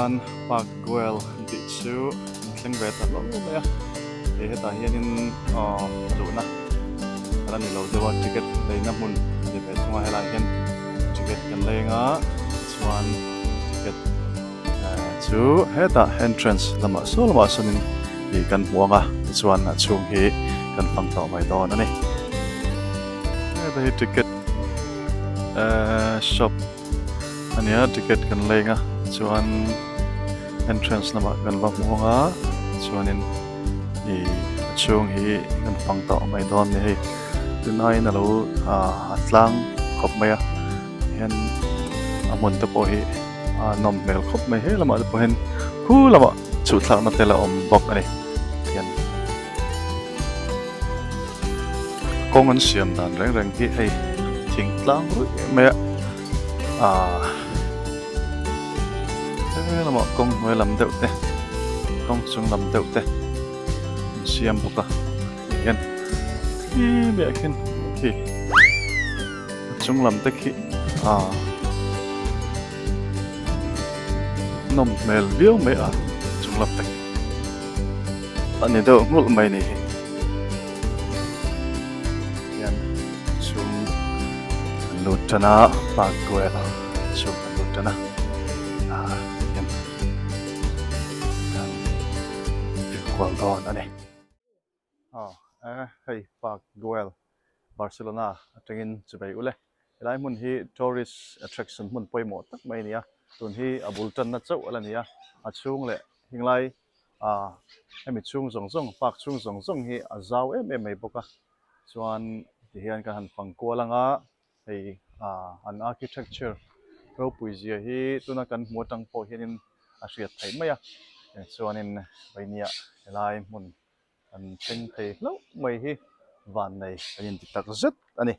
chuan Park Güell ti chu thleng ve ta lo mai a heta hianin hlauh na ala ni lo dewa ticket leina hmun ni ve thunga helai hian ticket kan lenga chuan ticket chu heta entrance lama so lama sanin hi kan hmuanga chuan a chung hi kan phang taw mai dawn ani heta hi ticket shop ania ticket kan lenga chuan entrance lama kan va hmuanga chuanin hi chung hi kan phang taw mai dawn ni hei tunai na lo atlang khop mai a hian amon te po hi nom mel khop mai he lama te po hen hu lama chu thlang na tela om bok ani hian kong an siam dan reng reng hi hei thing tlang ru mai a lama kong noi lam deuh te kong chung lam deuh te siam boka hian me khin ki chung lam te khi nom mel viau me a chung lam te ani do ngul mai ni hian chung lutana Park Güell chung lutana hian kwal don ani hei Park Güell Barcelona atengin chubai ule helai mun hi tourist attraction mun poimo tak mai nia tun hi abultan na chau ala nia a chung le hinglai hemi chung zong zong park chung zong zong hi a zau em mai boka chuan ti hian ka han phang kualanga hei an architecture ropui zia hi tuna kan hmuatang po hianin a hriat thei mai a chuanin vainia helai mun an theng thei hlauh mai hi van nei anin ti tak zet ani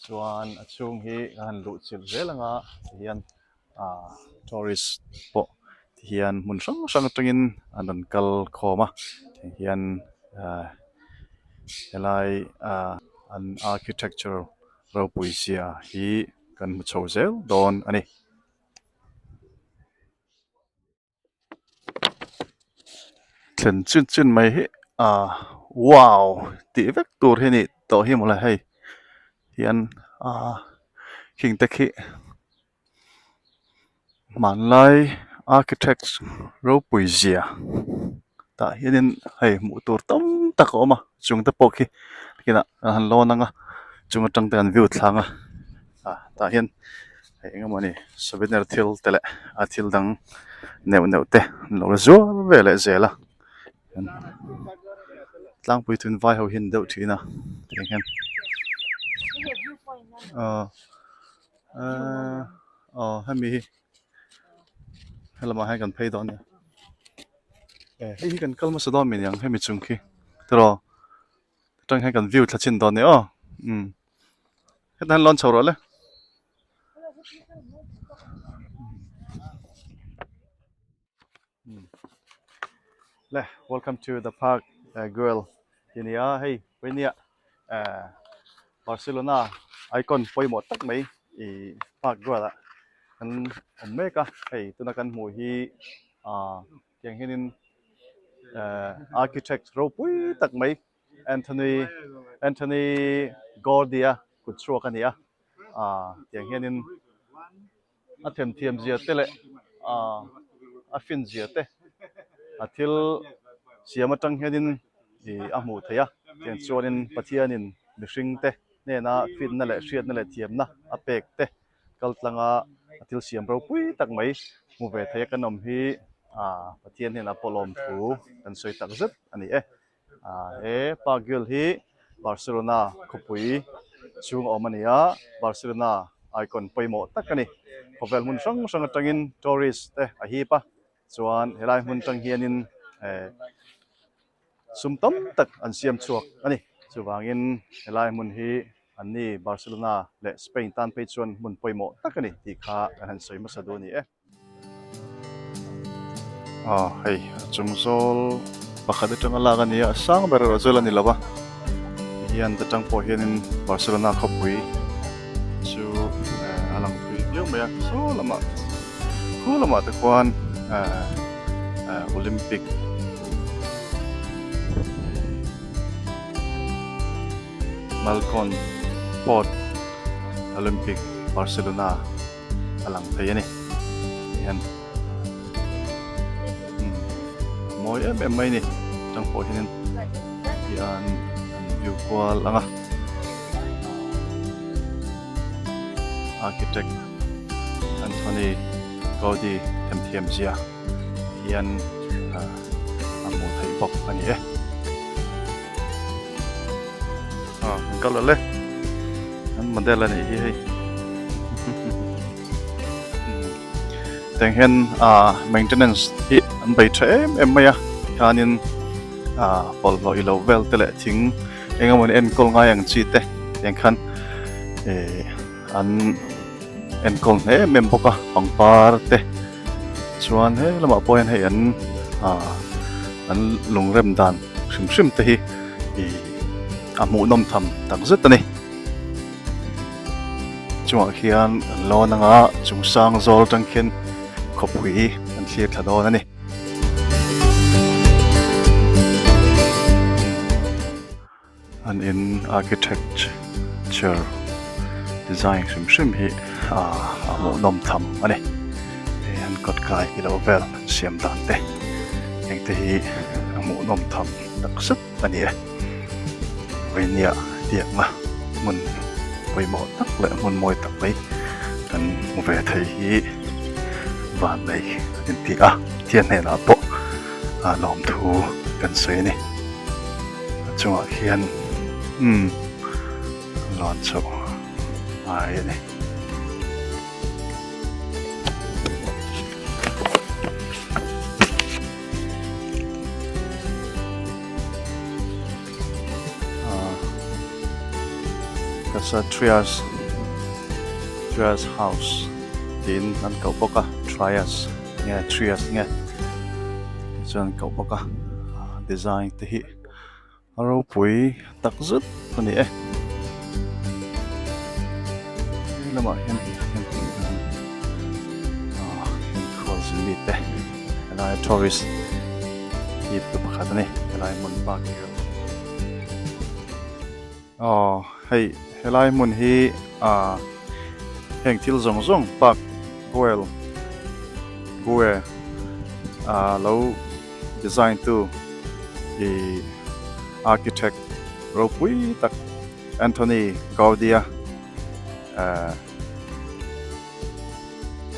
chuan a chung hi han luh chil zelanga hian tourist po hian mun sang sang tengin an kal khoma hian helai an architectural ropui zia hi kan mu chho zel don ani thlen chin chin mai hi wow ti vek tur hi ni to hi mola hei hian king te khi manlai architects ropui zia ta hianin hei mu tur tam tak oma chung te pok hi kina han lo nanga chung atang te an view thlanga ta hian hei engamani souvenir thil tele a thil dang neu te lo zo vele zela tlang pui thun vai ho hin deuh thina hian hemi helama hai kan phei don hei kan kalma sadon min yang hemi chung khi tro tang hai kan view thachin don ne hetan lon chhoro le welcome to the Park Güell hinia hei venia Barcelona icon poimo tak mai I Park Güell kan omeka hei tuna kan hmu hi tiang hinin architect ropui tak mai Antoni Gaudi-a Kuthnu kania tiang hinin a thiam zia te le a fin zia te a thil siamatang hinin a hmuh theia tiang chuanin Pathian in mihring te nena fin na le hriat na le thiam na a pek te kaltlanga atil siam ropui tak mai mu ve theia kanom hi Pathian hena polom thu kan soi tak zet ani Park Güell hi Barcelona khawpui chung omania Barcelona icon poimo takani khovel mun sang atangin tourist te a hi pa chuan helai mun tang hianin sumtam tak an siam chuak ani chuwangin helai mun hi anni Barcelona le Spain tan pe chuan mun poimo takani ti kha han soi ma sadu ni hei chungzol pakhat atang ala kan ya sang ber zol ani lawa hian tatang po hianin Barcelona khawpui chu alang pui dio me so lama te kwan Olympic Malcon Port Olympic Barcelona alang thei ani hian moi em mai ni tang po hian hian view kwal anga architect Antoni Gaudi thiam zia hian hmuh thei bok ani kalale an model ani hi tenghen maintenance hi an bai em maya kanin pol lo ilo vel tele thing engamon en kol ngai ang chi te tengkhan an en kol ne mem boka pangpar te chuan he lama poin he an lungrem dan shim te hi hmuh nom tham tak zet ani chuan hian lo nanga chung sang zol tang khen khawpuia an thlir thladon ani an in architecture design shim hi hmuh nom tham ani an kot kai ilo vel siam dan te engte hi hmuh nom tham tak zet ani nia tiang ma mun poi mo tak le mun moi tak mai kan mu ve thei hi van nei tin ti tian ne na po lom thu kan sei ni chunga hian lon cho ai ni Casa Thliar's house tin an kau boka Thliar's nghe Thliar's nghe chuan kau boka design te hi ropui tak zut ani lama hian khol zili te ala tourist hi tu pakhat ani ala mun Park Güell hei helai mun hi heng thil zong Park Güell lo design tu the architect Ropui Antoni Gaudi-a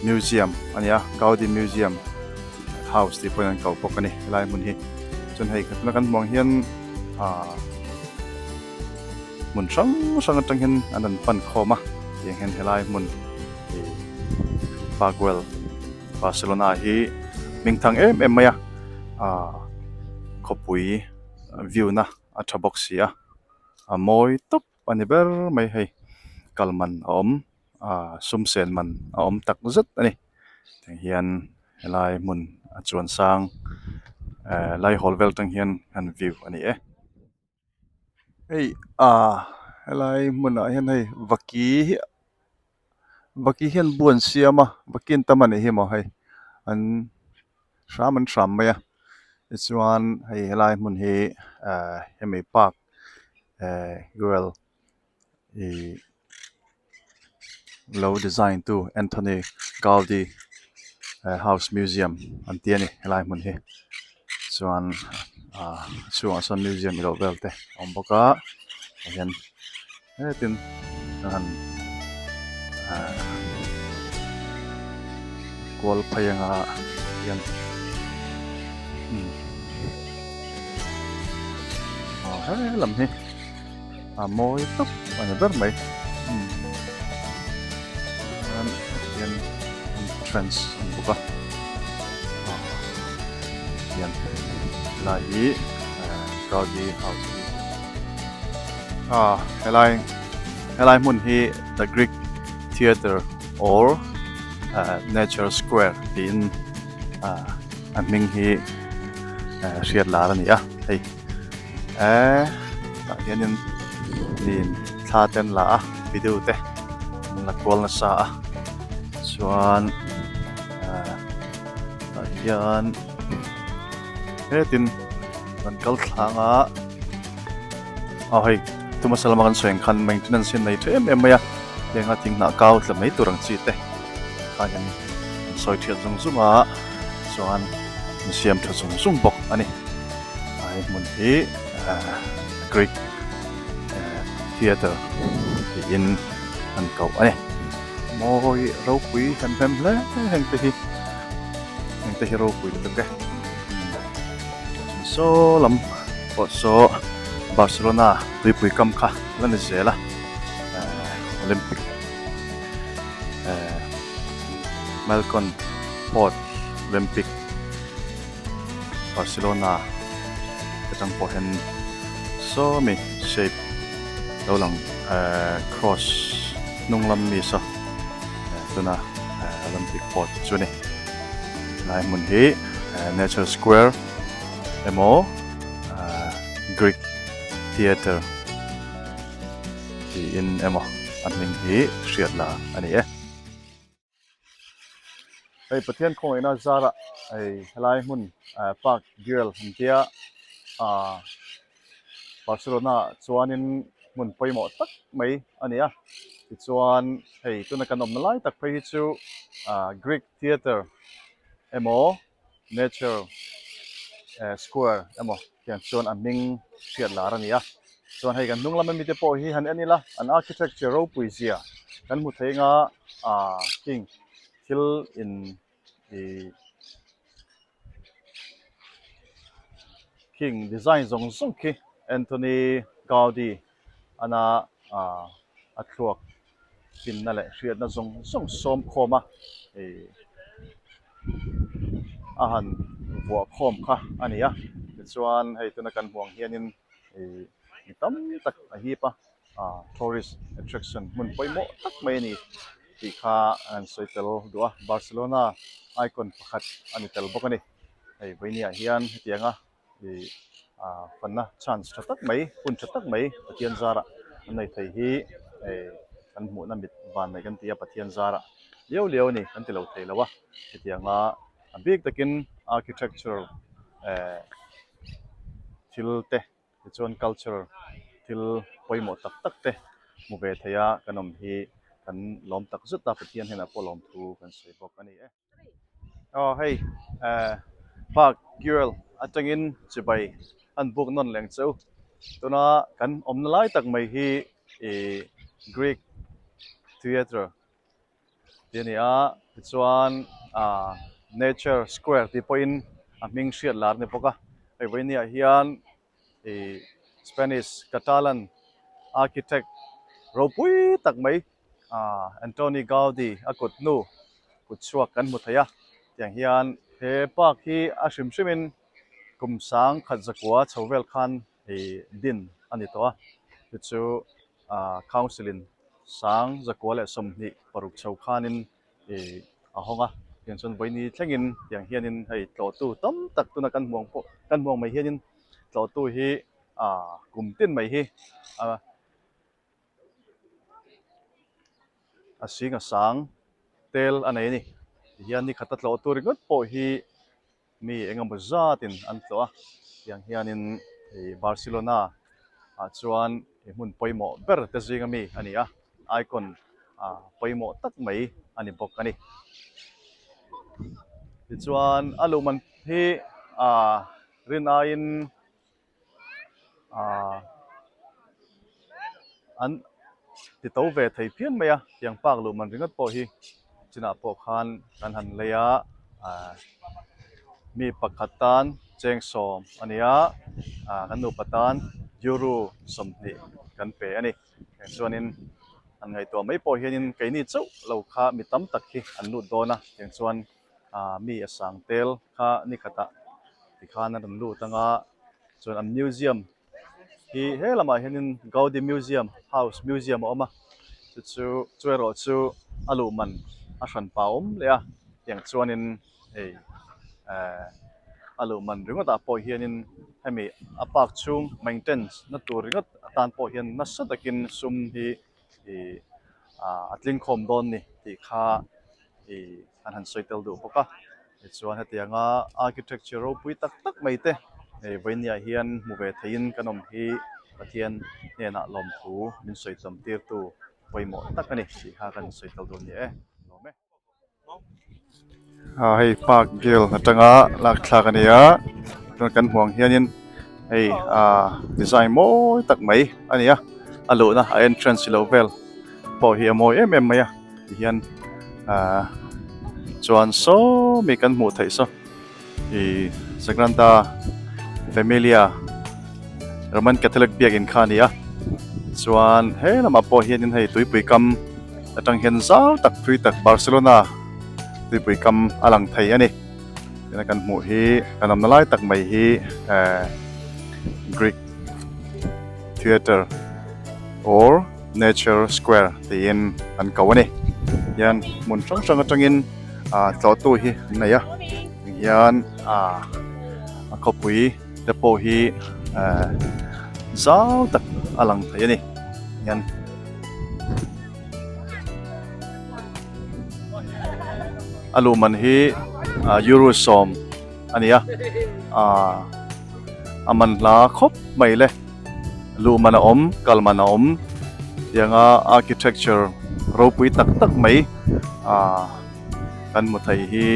museum ania Gaudi museum house ti poin kau pokani helai mun hi chun hei khatna kan mong hian mun sang tang hin anan pan khoma yang hen helai mun Park Güell Barcelona hi ming thang em maya khawpuia view na athaboxia moi top ani ber mai hei kalman om sumsen man om tak zet ani teng hian helai mun chuan sang lai holvel tang hian an view ani hei helai mun hian hei vaki hian buan siama vakin tamani hi mo hei an shram maya chuan hei helai mun hi hemi Park Güell low design tu Antoni Gaudi house museum an tiani helai mun hi chuan chuan museum ilo velte omboka hian tin han kwal phayanga hian lam hi moi top ani ber mai hian trends omboka hian lai Gaudi house helai mun hi the Greek theater or nature square in ming hi riat la ani hei hianin nin thlaten la video te la kwal na sa chuan hian hetin kan kal thlanga hei tuma salama kan soeng khan maintenance hin nei them em maya lenga ting na kau tla mai turang chi te khan hian soi thiat zung zunga chuan siam tha zung zung bok ani ai mun hi Greek theater in an kau ani moi ropui kan pem le heng te hi ropui te ke so lam po so Barcelona Ropui kam kha lan zela Olympic Malcon Port Olympic Barcelona katang po hen so mi shape lo lang cross nung lam mi so tuna Olympic Port chuni lai mun hi Nature Square emo Greek theater in emo anning hi hriat la ani ei Pathian khawngaihna zarah ei helai hmun Park Güell hantia Barcelona chuanin hmun poimo tak mai ania ti chuan hei tuna kan awm lai tak phei hi chu Greek theater emo Nature Square emo tiang chuan anning hriat lar ania chuan hei kan hnunglam mi te pawh hi han anila an architecture ropui zia kan hmu thei nga king thil in the king design zong zong ki Antoni Gaudi ana tlawh tin na le hriat na zong zong som khoma han vua khom kha ania chuan hei tuna kan huang hianin tam tak a hi pa tourist attraction mun poimo tak mai ni ti kha an soitel dua Barcelona icon pakhat ani tel bok ani hei voinia hian tianga fanna chance thatak mai hun thatak mai Pathian zarah nei thei hi kan hmuhna mit ban mai kan tia Pathian zarah leo ni kan tilo thei lawa tianga big takin architectural thil te chuan culture thil poimo tak tak te mu ve theia kanom hi kan lom tak zuta Pathian hena polom thu kan sei bok ani hei Park Güell atangin chibai an buk non leng chau tuna kan omna lai tak mai hi Greek theater tiania chuan Nature Square ti point a ming hriat lar ni poka ei voinia hian Spanish Catalan architect Ropui tak mai Antoni Gaudi-a Kuthnu Kuthsuak kan hmu theia tiang hian he park hi a hrim hrimin kum sang khat zakua chhovel khan din ani to chu councilin sang zakua le somni paruk chho khanin a honga tiang chon voini thlengin tiang hianin hei tlawh tu tam tak tuna kan muang mai hianin tlawh tu hi kum tin mai hi a singa sang tel anei ni hian ni khata tlawh tur ngot po hi mi engemaw zatin an tlawh tiang hianin Barcelona chuan hmun poimo ber te zinga mi ania icon poimo tak mai ani bok ani chuan aluman hi rin ain an ti to ve thei phian maya tiang pak lu man ringot po hi china po khan kan han leya mi pakhatan cheng som ania kan nu patan euro somni kan pe ani chuanin an ngai to mai po hianin kaini chau lo kha mi tam tak hi an lu dona tiang chuan mi asang tel kha ni khata ti khan an lu tanga chuan an museum hi helama hianin Gaudi museum house museum oma chu ero chu aluman a hran paum lea tiang chuanin aluman ringot a po hianin hemi apak chung maintenance na tur ringot tan po hian na satakin sum hi atling khom don ni ti kha an han soitel du poka chuan hetianga architecture ropui tak tak mai te với nia hian mu ve theihin kanom hi Pathian nena lom thu min soi tam tir tu poimo tak ani si ha kan soi tal don ni lome hei Park Güell atanga lak thlak ania kan huang hianin hei design mawi tak mai ania alo na entrance level po hi mawi em mai hian chuan so mi kan hmuh thei so i Sagrada Familia Roman Catholic biakin khania chuan he lama po hianin hei tuipui kam atang hian zau tak thui tak Barcelona tuipui kam alang thei ani kan hmuh hi kanam na lai tak mai hi Greek theater or nature square theihin an kau ani hian mun sang atangin tlawh tu hi nei hian khawpui te po hi zau tak alang thei ani hian aluman hi Eurosom ania aman la khop mai le lumana om kalmana om yanga architecture ropui tak tak mai kan mu thei hi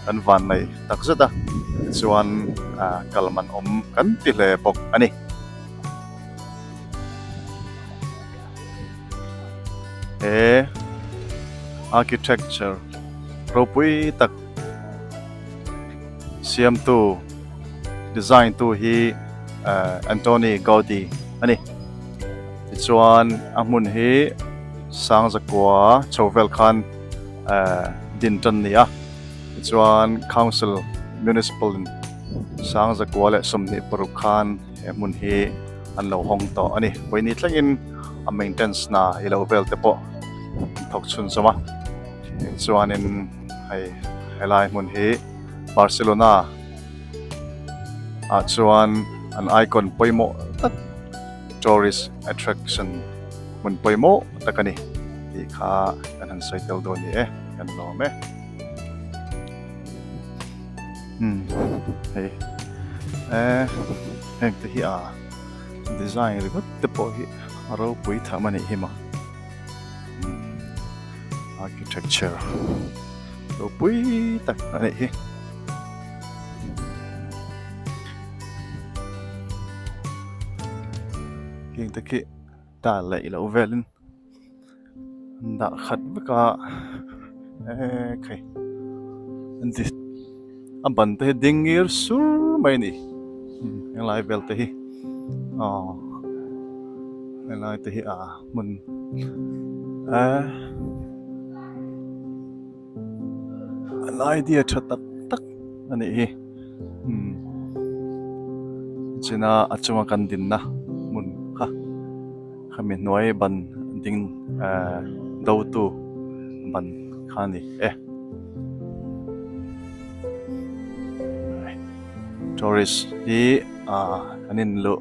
kan van nei tak zata chuan kalman om kan ti hle bok ani architecture ropui tak siam tu design tu hi Antoni Gaudi ani chuan amun hi sang zakwa chovel khan din tan nia chuan council municipal sang zakwa le somni paruk khan amun hi an lo hong to ani poini tlangin a maintenance na i lo vel te po thok chun soma chuan in helai mun hi Barcelona chuan an icon poimo tak tourist attraction mun poimo takani ti kha kan han soi tel do ni kan lo me heng te hi design ri but te po hi ro pui thamani hi ma architecture ro pui tak ani hi king te ki ta lai lo velin da khat baka kai andi aban te dingir sur mai ni yang lai vel te hi yang lai te hi mun lai dia that tak ani hi china achuma kan din na mun kha khamin noi ban ding do tu ban khani tourist hi kanin lu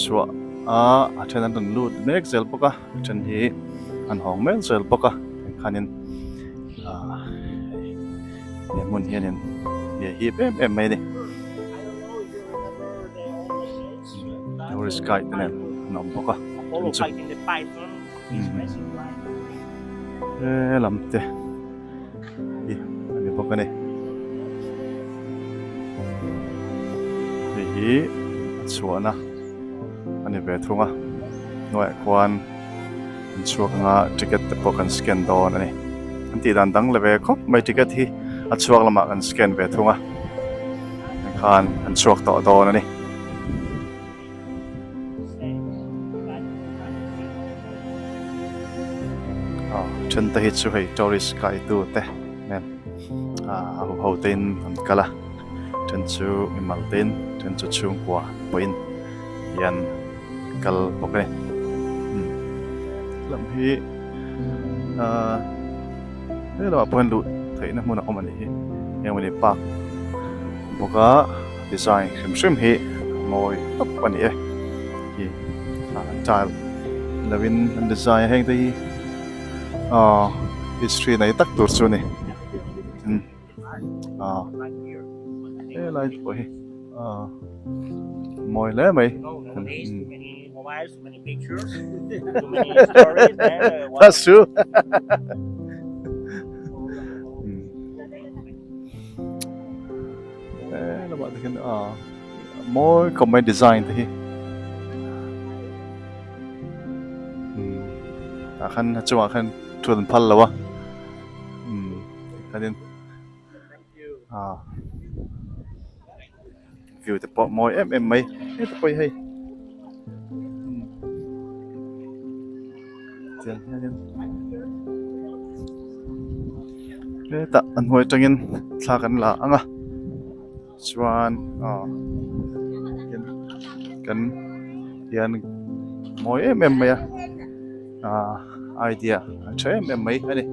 chua athanan tan lu mek zel poka chan hi an hong mel zel poka khanin mun hianin hi em mai ni tourist guide ne nom poka fighting the python is racing like lamte ani poka ne hi chuana ani ve thunga noi kwan chuak nga ticket te pokan scan don ani anti dan dang leve khop mai ticket hi chuak lama kan scan ve thunga khan an chuak to don ani chen te hi chu hei tourist kai tu te nen ho tin an kala chen chu imaltin chen chu chung kwa poin yan kal pokre lam hi lo pon lu thei na mun om ani hi yang mani park boka design shim hi moi top ani hi style lavin design heng te hi history này tắc tur chu ni Right here. Lại bồi mồi lẽ mày. Nowadays, too many mobiles, too many pictures, too many stories. And That's true. Là bạn thì mỗi combine design thì akan cuma akan tuan pal lah wah. Kadin view the pot moi em mấy cái tôi hay cái ta anh hồi trong in xa gần là anh à chuan kan hian moi em mấy idea chơi em mấy cái này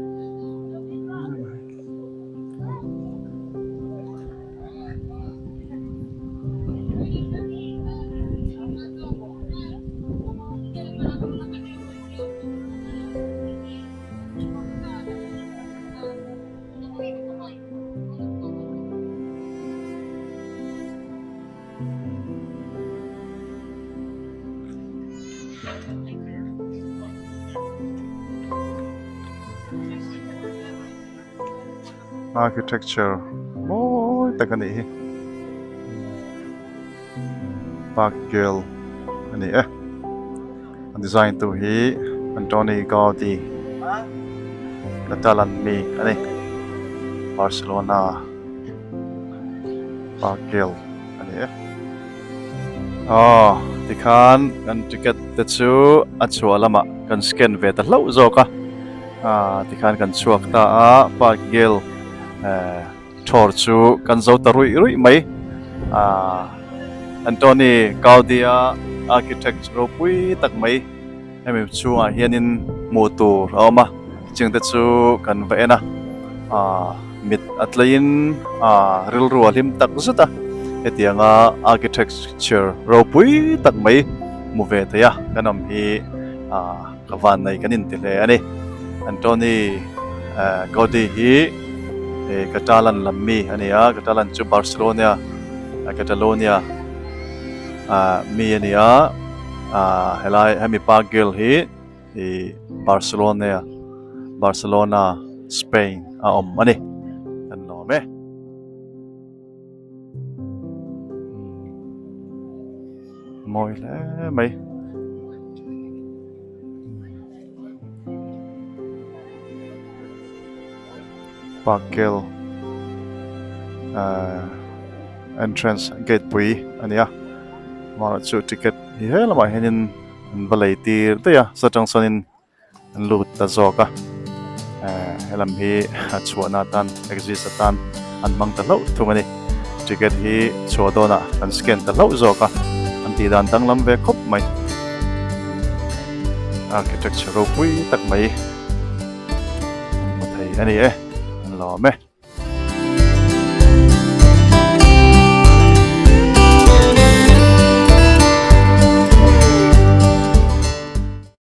architecture mỗi tất cả này Park Güell này design tu hi Antoni Gaudi Catalan mi này Barcelona Park Güell này thì kan ticket te chu zual lama kan scan ve ta hlauh zawk thì kan chuak ta Park Güell thor chu kan zo ta rui mai Antoni Gaudi-a architect Ropui tak mai em chuang hian in hmuh tur awma ching te chu kan ve na mit atlain ril rual him tak zuta hetianga architecture Ropui tak mai mu ve thaya kanam hi kawan nei kanin ti le ani Antoni Gaudi hi Catalan lammi ania Catalan chu Barcelona Catalonia mi ania helai hemi Park Güell hi Barcelona Spain ani kan lo me moi le mai Park Güell entrance gate pui ania mà chu ticket hi hela mai henin balai tir te ya satang sanin lut ta zoka helam hi chuana tan exit tan an mang ta hlauh thungani ticket hi chodona an scan ta hlauh zoka an ti dan tang lam ve khop mai architecture pui tak mai thei ani an lo me